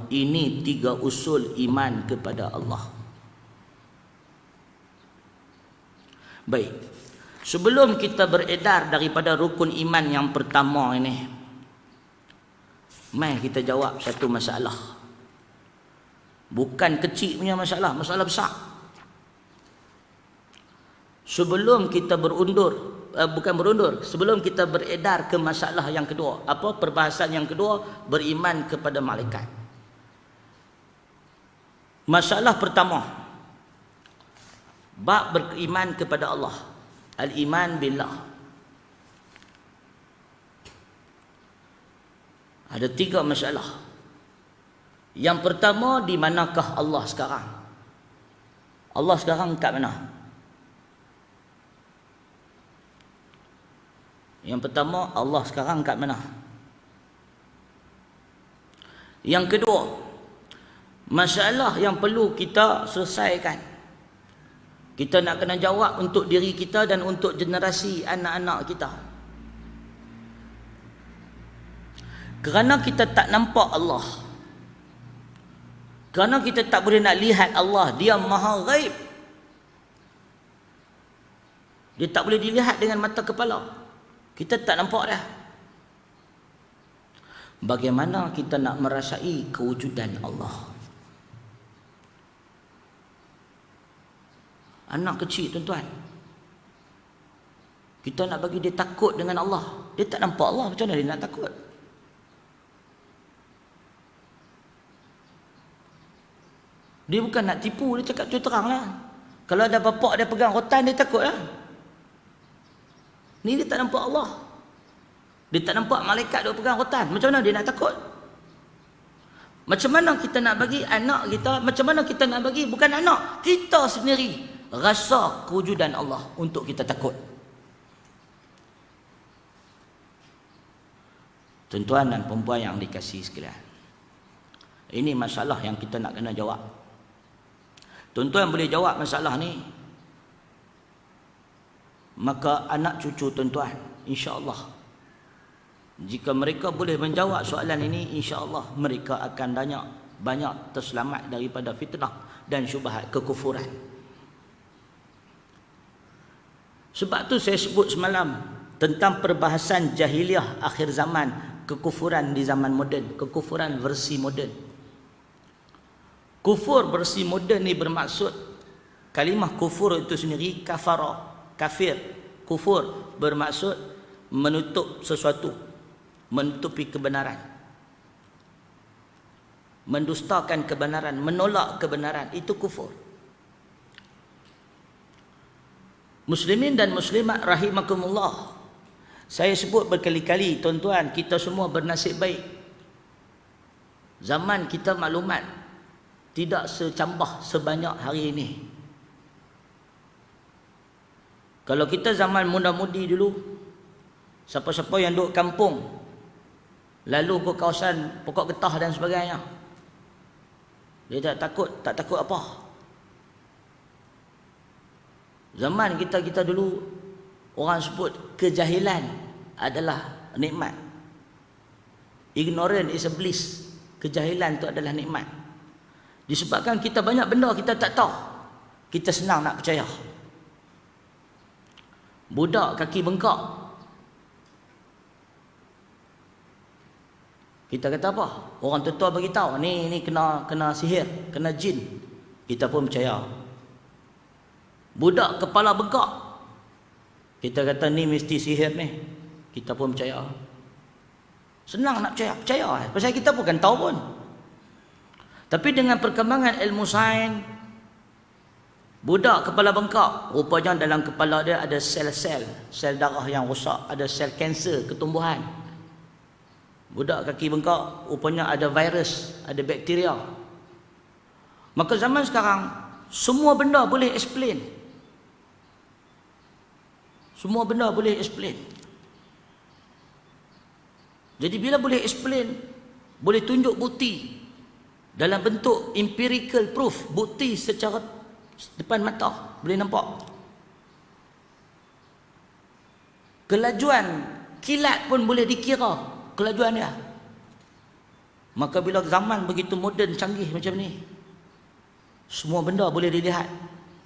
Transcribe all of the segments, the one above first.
Ini 3 usul iman kepada Allah. Baik. Sebelum kita beredar daripada rukun iman yang pertama ini, mari kita jawab satu masalah. Bukan kecil punya masalah, masalah besar. Sebelum kita sebelum kita beredar ke masalah yang kedua, perbahasan yang kedua, beriman kepada malaikat. Masalah pertama, bab beriman kepada Allah, al-iman billah. Ada 3 masalah. Yang pertama, di manakah Allah sekarang? Allah sekarang kat mana? Yang pertama, Allah sekarang kat mana? Yang kedua, masalah yang perlu kita selesaikan. Kita nak kena jawab untuk diri kita dan untuk generasi anak-anak kita. Kerana kita tak nampak Allah, kerana kita tak boleh nak lihat Allah, dia maha ghaib. Dia tak boleh dilihat dengan mata kepala. Kita tak nampak dah. Bagaimana kita nak merasai kewujudan Allah? Anak kecil tuan-tuan, kita nak bagi dia takut dengan Allah. Dia tak nampak Allah, macam mana dia nak takut? Dia bukan nak tipu, dia cakap terang lah. Kalau ada bapak dia pegang rotan, dia takut lah. Ni dia tak nampak Allah. Dia tak nampak malaikat dia pegang rotan. Macam mana dia nak takut? Macam mana kita nak bagi anak kita, macam mana kita nak bagi, bukan anak, kita sendiri rasa kewujudan Allah untuk kita takut. Tuan-tuan dan perempuan yang dikasihi sekalian, ini masalah yang kita nak kena jawab. Tuan-tuan boleh jawab masalah ni, maka anak cucu tuan-tuan, insya-Allah, jika mereka boleh menjawab soalan ini, insya-Allah mereka akan banyak terselamat daripada fitnah dan syubhat kekufuran. Sebab tu saya sebut semalam tentang perbahasan jahiliah akhir zaman, kekufuran di zaman moden, kekufuran versi moden. Kufur versi moden ni bermaksud, kalimah kufur itu sendiri kafara, kafir. Kufur bermaksud menutup sesuatu, menutupi kebenaran, mendustakan kebenaran, menolak kebenaran. Itu kufur. Muslimin dan muslimat rahimakumullah, saya sebut berkali-kali tuan-tuan, kita semua bernasib baik. Zaman kita maklumat tidak secambah sebanyak hari ini. Kalau kita zaman muda-mudi dulu, siapa-siapa yang duduk kampung lalu ke kawasan pokok getah dan sebagainya, dia tak takut apa. Zaman kita dulu, orang sebut kejahilan adalah nikmat. Ignorance is a bliss. Kejahilan itu adalah nikmat. Disebabkan kita banyak benda kita tak tahu, kita senang nak percaya. Budak kaki bengkak, kita kata apa? Orang tua bagi tahu, ni kena sihir, kena jin. Kita pun percaya. Budak kepala bengkak, kita kata ni mesti sihir ni. Kita pun percaya. Senang nak percaya. Pasal kita bukan tahu pun. Tapi dengan perkembangan ilmu sains, budak kepala bengkak, rupanya dalam kepala dia ada sel darah yang rosak, ada sel kanser ketumbuhan. Budak kaki bengkak, rupanya ada virus, ada bakteria. Maka zaman sekarang, semua benda boleh explain. Semua benda boleh explain. Jadi bila boleh explain, boleh tunjuk bukti dalam bentuk empirical proof, bukti secara depan mata, boleh nampak. Kelajuan kilat pun boleh dikira kelajuan dia. Maka bila zaman begitu moden, canggih macam ni, semua benda boleh dilihat,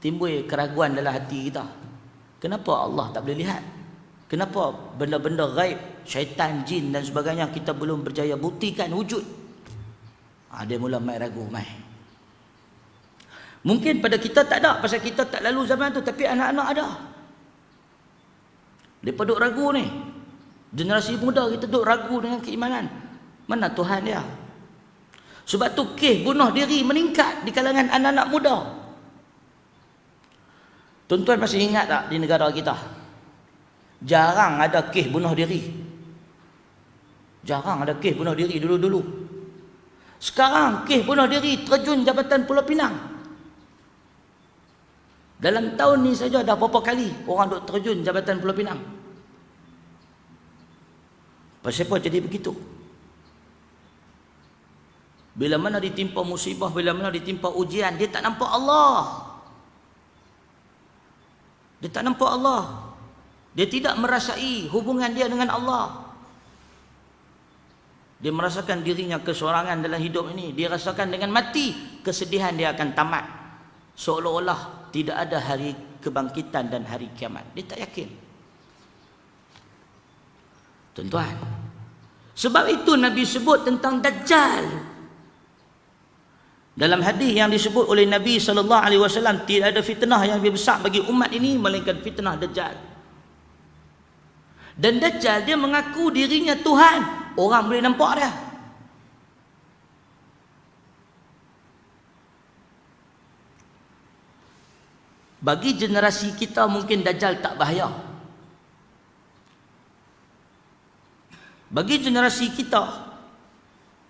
timbul keraguan dalam hati kita. Kenapa Allah tak boleh lihat? Kenapa benda-benda gaib, syaitan, jin dan sebagainya kita belum berjaya buktikan wujud? Dia mula mai ragu, mai. Mungkin pada kita tak ada, pasal kita tak lalu zaman tu, tapi anak-anak ada. Mereka duk ragu ni. Generasi muda kita duk ragu dengan keimanan. Mana Tuhan dia? Sebab tu kes bunuh diri meningkat di kalangan anak-anak muda. Tuan-tuan masih ingat tak di negara kita? Jarang ada kes bunuh diri. Jarang ada kes bunuh diri dulu-dulu. Sekarang kes bunuh diri terjun Jabatan Pulau Pinang. Dalam tahun ni saja dah berapa kali orang duk terjun Jabatan Pulau Pinang. Pasal apa jadi begitu? Bila mana ditimpa musibah, bila mana ditimpa ujian, dia tak nampak Allah. Dia tak nampak Allah. Dia tidak merasai hubungan dia dengan Allah. Dia merasakan dirinya kesorangan dalam hidup ini. Dia rasakan dengan mati, kesedihan dia akan tamat. Seolah-olah tidak ada hari kebangkitan dan hari kiamat. Dia tak yakin. Tuan-tuan, sebab itu Nabi sebut tentang Dajjal. Dalam hadis yang disebut oleh Nabi SAW, tidak ada fitnah yang lebih besar bagi umat ini melainkan fitnah Dajjal. Dan Dajjal dia mengaku dirinya Tuhan. Orang boleh nampak dia. Bagi generasi kita mungkin Dajjal tak bahaya. Bagi generasi kita,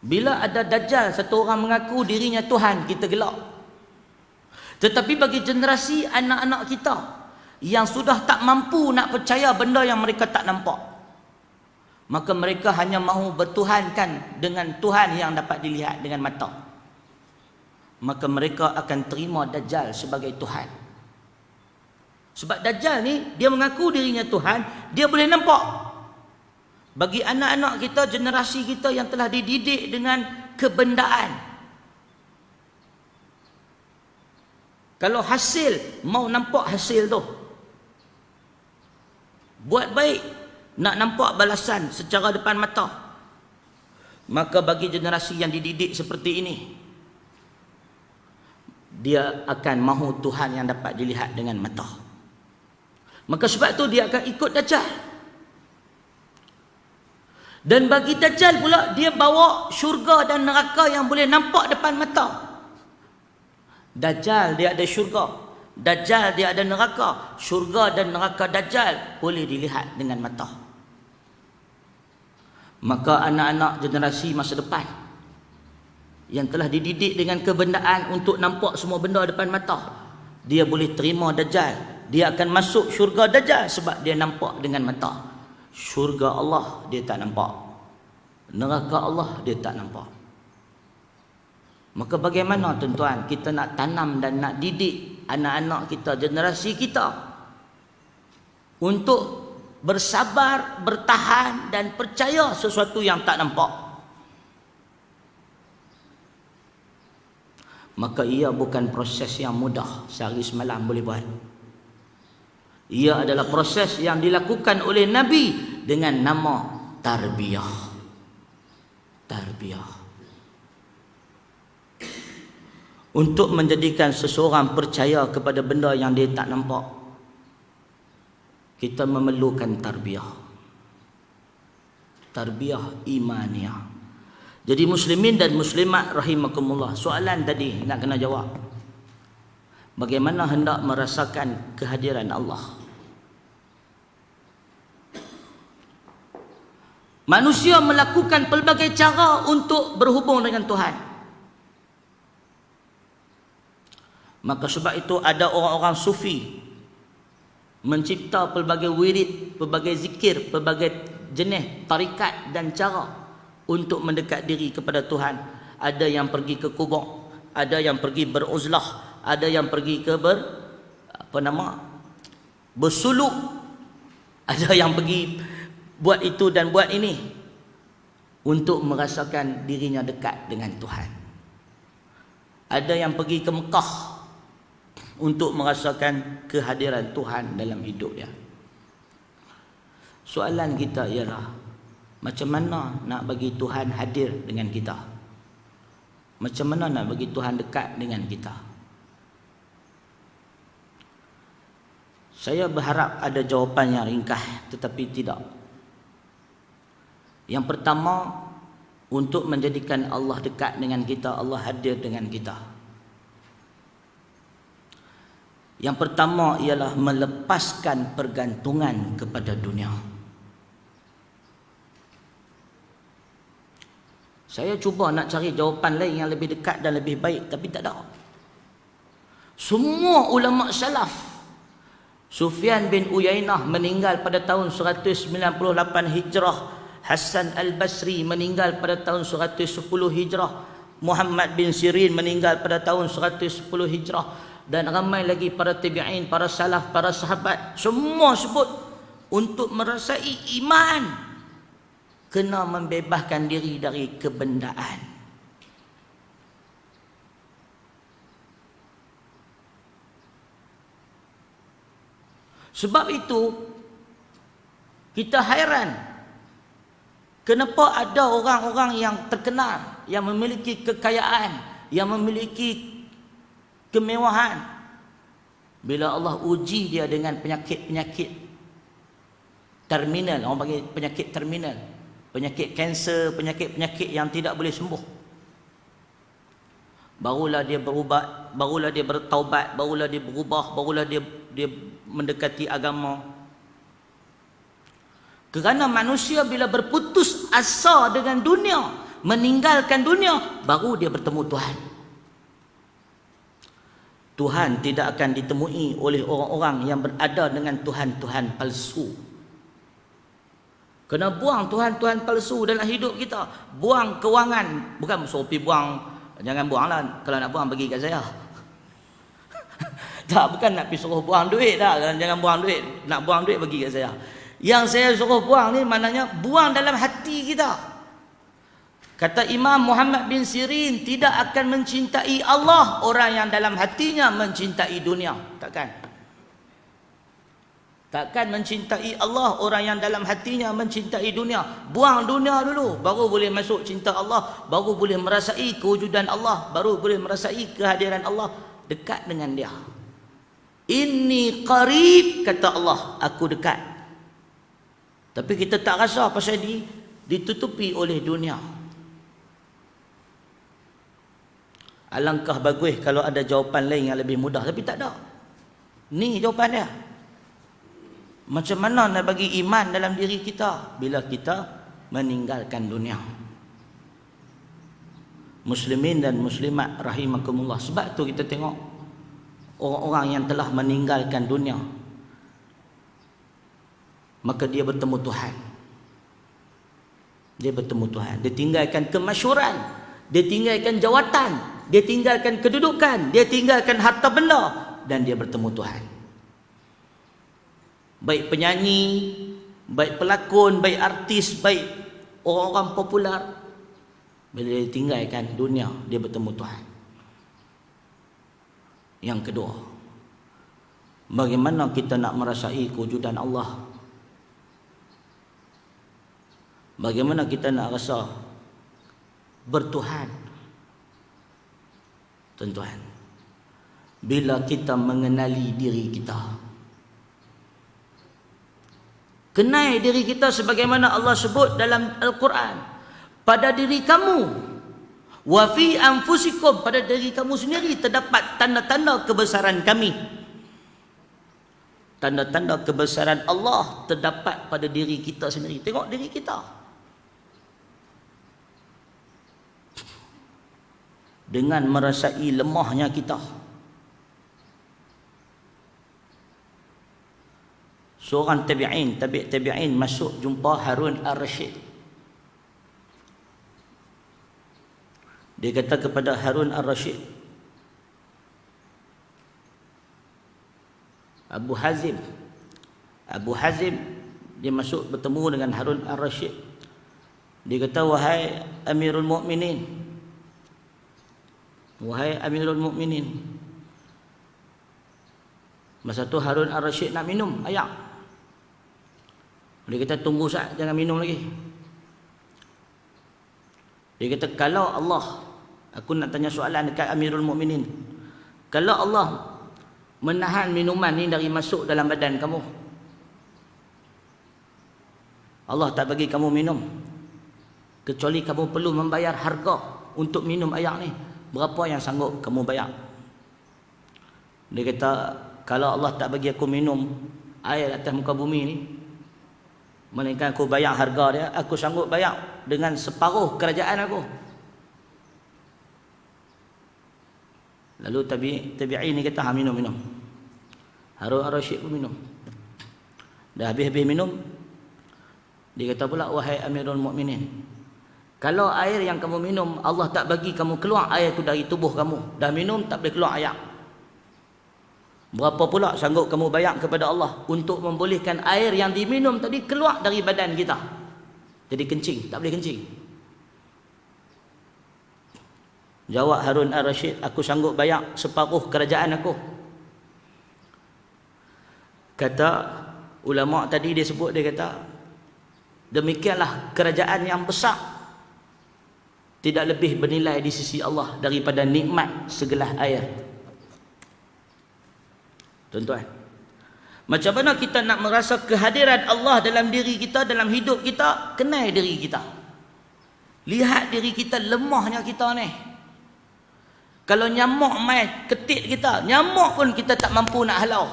bila ada Dajjal, satu orang mengaku dirinya Tuhan, kita gelak. Tetapi bagi generasi anak-anak kita yang sudah tak mampu nak percaya benda yang mereka tak nampak, maka mereka hanya mahu bertuhankan dengan Tuhan yang dapat dilihat dengan mata, maka mereka akan terima Dajjal sebagai Tuhan. Sebab Dajjal ni, dia mengaku dirinya Tuhan, dia boleh nampak. Bagi anak-anak kita, generasi kita yang telah dididik dengan kebendaan, kalau hasil, mau nampak hasil tu, buat baik, nak nampak balasan secara depan mata, maka bagi generasi yang dididik seperti ini, dia akan mahu Tuhan yang dapat dilihat dengan mata. Maka sebab tu dia akan ikut Dajjal. Dan bagi Dajjal pula, dia bawa syurga dan neraka yang boleh nampak depan mata. Dajjal dia ada syurga, Dajjal dia ada neraka. Syurga dan neraka Dajjal boleh dilihat dengan mata. Maka anak-anak generasi masa depan yang telah dididik dengan kebendaan untuk nampak semua benda depan mata, dia boleh terima Dajjal. Dia akan masuk syurga Dajjal sebab dia nampak dengan mata. Syurga Allah dia tak nampak, neraka Allah dia tak nampak. Maka bagaimana tuan-tuan kita nak tanam dan nak didik anak-anak kita, generasi kita, untuk bersabar, bertahan dan percaya sesuatu yang tak nampak? Maka ia bukan proses yang mudah sehari semalam boleh buat. Ia adalah proses yang dilakukan oleh Nabi dengan nama tarbiyah. Tarbiyah. Untuk menjadikan seseorang percaya kepada benda yang dia tak nampak, kita memerlukan tarbiyah. Tarbiyah imaniyah. Jadi muslimin dan muslimat rahimakumullah, soalan tadi nak kena jawab. Bagaimana hendak merasakan kehadiran Allah? Manusia melakukan pelbagai cara untuk berhubung dengan Tuhan. Maka sebab itu ada orang-orang sufi mencipta pelbagai wirid, pelbagai zikir, pelbagai jenis tarikat dan cara untuk mendekat diri kepada Tuhan. Ada yang pergi ke kubur, ada yang pergi beruzlah, ada yang pergi ke bersuluk, ada yang pergi buat itu dan buat ini. untuk merasakan dirinya dekat dengan Tuhan. Ada yang pergi ke Mekah untuk merasakan kehadiran Tuhan dalam hidupnya. Soalan kita ialah, macam mana nak bagi Tuhan hadir dengan kita? Macam mana nak bagi Tuhan dekat dengan kita? Saya berharap ada jawapan yang ringkas, tetapi tidak. Yang pertama, untuk menjadikan Allah dekat dengan kita, Allah hadir dengan kita. Yang pertama ialah melepaskan pergantungan kepada dunia. Saya cuba nak cari jawapan lain yang lebih dekat dan lebih baik, tapi tak ada. Semua ulama salaf, Sufyan bin Uyainah meninggal pada tahun 198 Hijrah, Hasan al-Basri meninggal pada tahun 110 Hijrah, Muhammad bin Sirin meninggal pada tahun 110 Hijrah, dan ramai lagi para tabi'in, para salaf, para sahabat, semua sebut untuk merasai iman kena membebaskan diri dari kebendaan. Sebab itu kita hairan kenapa ada orang-orang yang terkenal, yang memiliki kekayaan, yang memiliki kemewahan, bila Allah uji dia dengan penyakit-penyakit terminal, orang panggil penyakit terminal, penyakit kanser, penyakit-penyakit yang tidak boleh sembuh, barulah dia berubat, barulah dia bertaubat, barulah dia berubah, barulah dia mendekati agama. Kerana manusia bila berputus asa dengan dunia, meninggalkan dunia, baru dia bertemu Tuhan. Tuhan tidak akan ditemui oleh orang-orang yang berada dengan Tuhan-Tuhan palsu. Kena buang Tuhan-Tuhan palsu dalam hidup kita. Buang kewangan. Bukan suruh pergi buang. Jangan buang lah. Kalau nak buang, bagi kat saya. Tak, bukan nak pergi suruh buang duit dah. Jangan buang duit. Nak buang duit, bagi kat saya. Yang saya suruh buang ni maknanya buang dalam hati kita. Kata Imam Muhammad bin Sirin, tidak akan mencintai Allah orang yang dalam hatinya mencintai dunia. Takkan. Takkan mencintai Allah orang yang dalam hatinya mencintai dunia. Buang dunia dulu, baru boleh masuk cinta Allah, baru boleh merasai kewujudan Allah, baru boleh merasai kehadiran Allah, dekat dengan dia. Inni qarib, kata Allah, aku dekat. Tapi kita tak rasa pasal ditutupi oleh dunia. Alangkah bagus kalau ada jawapan lain yang lebih mudah, tapi tak ada. Ni jawapan dia. Macam mana nak bagi iman dalam diri kita bila kita meninggalkan dunia? Muslimin dan muslimat rahimakumullah. Sebab tu kita tengok orang-orang yang telah meninggalkan dunia, maka dia bertemu Tuhan. Dia bertemu Tuhan. Dia tinggalkan kemasyhuran, dia tinggalkan jawatan, dia tinggalkan kedudukan, dia tinggalkan harta benda, dan dia bertemu Tuhan. Baik penyanyi, baik pelakon, baik artis, baik orang-orang popular, bila dia tinggalkan dunia, dia bertemu Tuhan. Yang kedua, bagaimana kita nak merasai kewujudan Allah? Bagaimana kita nak rasa bertuhan? Tuan-tuan, bila kita mengenali diri kita, kenal diri kita sebagaimana Allah sebut dalam Al-Quran, pada diri kamu, wa fi anfusikum, pada diri kamu sendiri terdapat tanda-tanda kebesaran kami. Tanda-tanda kebesaran Allah terdapat pada diri kita sendiri. Tengok diri kita. Dengan merasai lemahnya kita, seorang tabi'in masuk jumpa Harun al-Rashid. Dia kata kepada Harun al-Rashid, Abu Hazim, dia masuk bertemu dengan Harun al-Rashid. Dia kata, wahai Amirul Mukminin, wahai Amirul Mukminin. Masa tu Harun Ar-Rasyid nak minum air. Dia kata, tunggu sat, jangan minum lagi. Dia kata, kalau Allah, aku nak tanya soalan dekat Amirul Mukminin, kalau Allah menahan minuman ni dari masuk dalam badan kamu, Allah tak bagi kamu minum, kecuali kamu perlu membayar harga untuk minum air ni, berapa yang sanggup kamu bayar? Dia kata, kalau Allah tak bagi aku minum air atas muka bumi ni, melainkan aku bayar harga dia, aku sanggup bayar dengan separuh kerajaan aku. Lalu tabi'in ni kata, minum. Harun Ar-Rasyid pun minum. Dah habis-habis minum, dia kata pula, wahai Amirul Mukminin, kalau air yang kamu minum Allah tak bagi kamu keluar air tu dari tubuh kamu, dah minum tak boleh keluar air, berapa pula sanggup kamu bayar kepada Allah untuk membolehkan air yang diminum tadi keluar dari badan kita jadi kencing, tak boleh kencing? Jawab Harun Ar-Rasyid, aku sanggup bayar separuh kerajaan aku. Kata ulama tadi, dia sebut, dia kata, demikianlah kerajaan yang besar tidak lebih bernilai di sisi Allah daripada nikmat segelas air. Tuan-tuan, macam mana kita nak merasa kehadiran Allah dalam diri kita, dalam hidup kita? Kenal diri kita, lihat diri kita, lemahnya kita ni. Kalau nyamuk mai ketik kita, nyamuk pun kita tak mampu nak halau.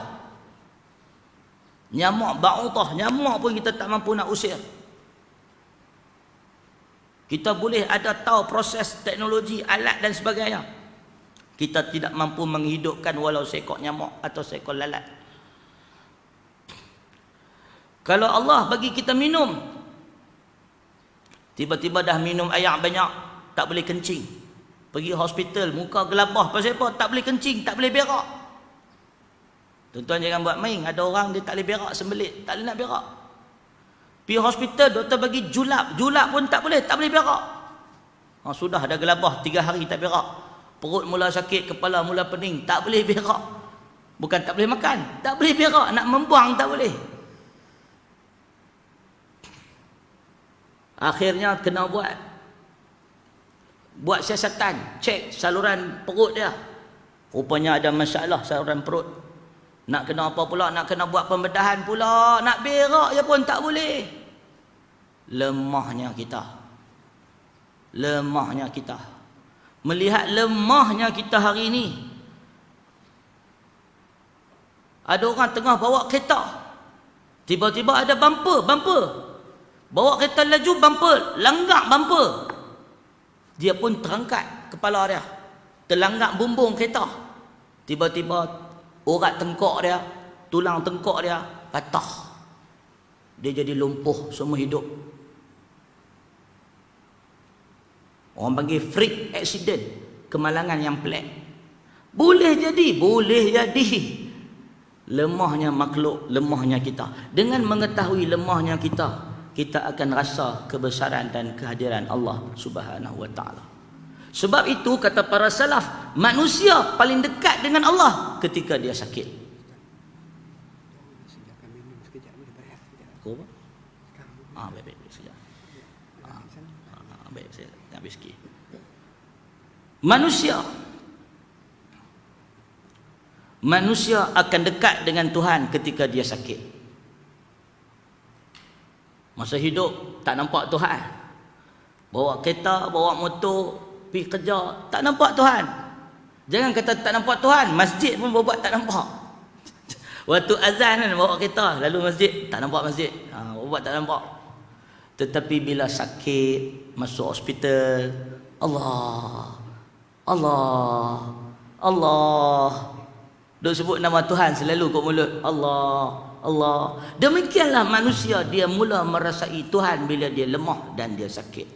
Nyamuk ba'udah, nyamuk pun kita tak mampu nak usir. Kita boleh ada tahu proses teknologi, alat dan sebagainya, kita tidak mampu menghidupkan walau seekor nyamuk atau seekor lalat. Kalau Allah bagi kita minum, tiba-tiba dah minum air banyak, tak boleh kencing, pergi hospital, muka gelabah, pasal apa? Tak boleh kencing, tak boleh berak. Tuan-tuan jangan buat main, ada orang dia tak boleh berak, sembelit, tak boleh nak berak. Pergi hospital, doktor bagi julap pun tak boleh berak. Sudah ada gelabah 3 hari tak berak, perut mula sakit, kepala mula pening, tak boleh berak. Bukan tak boleh makan, tak boleh berak, nak membuang tak boleh. Akhirnya kena buat siasatan, cek saluran perut dia. Rupanya ada masalah saluran perut. Nak kena apa pula? Nak kena buat pembedahan pula. Nak berak je pun tak boleh. Lemahnya kita. Lemahnya kita. Melihat lemahnya kita hari ini. Ada orang tengah bawa kereta, tiba-tiba ada bumper. Bawa kereta laju, bumper, langgak bumper. Dia pun terangkat kepala dia, terlanggak bumbung kereta. Tiba-tiba urat tengkok dia, tulang tengkok dia patah. Dia jadi lumpuh semua hidup. Orang panggil freak accident, kemalangan yang pelik. Boleh jadi. Lemahnya makhluk, lemahnya kita. Dengan mengetahui lemahnya kita, kita akan rasa kebesaran dan kehadiran Allah Subhanahu wa taala. Sebab itu kata para salaf, manusia paling dekat dengan Allah ketika dia sakit. Baik sekejap. Baik, saya habis sikit. Manusia akan dekat dengan Tuhan ketika dia sakit. Masa hidup tak nampak Tuhan, bawa kereta, bawa motor, pergi kerja, tak nampak Tuhan. Jangan kata tak nampak Tuhan, masjid pun buat tak nampak. Waktu azan kan bawa kereta lalu masjid, tak nampak masjid, buat tak nampak. Tetapi bila sakit, masuk hospital, Allah duk sebut nama Tuhan selalu kat mulut, Allah. Demikianlah manusia, dia mula merasai Tuhan bila dia lemah dan dia sakit.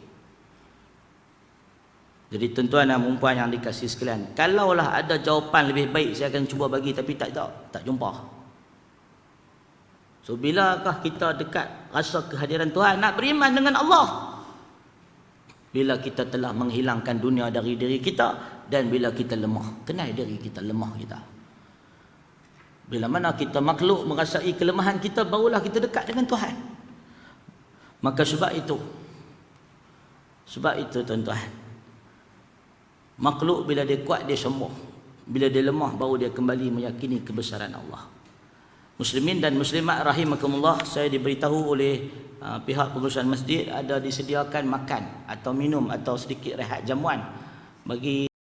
Jadi tuan-tuan dan puan yang dikasihi sekalian, kalaulah ada jawapan lebih baik, saya akan cuba bagi, tapi tak jumpa. So bilakah kita dekat rasa kehadiran Tuhan? Nak beriman dengan Allah, Bila kita telah menghilangkan dunia dari diri kita, dan bila kita lemah, kenal diri kita, lemah kita. Bila mana kita makhluk merasai kelemahan kita, barulah kita dekat dengan Tuhan. Maka sebab itu tuan-tuan, makhluk bila dia kuat dia sombong, bila dia lemah baru dia kembali meyakini kebesaran Allah. Muslimin dan muslimat rahimakumullah, saya diberitahu oleh pihak pengurusan masjid ada disediakan makan atau minum atau sedikit rehat jamuan bagi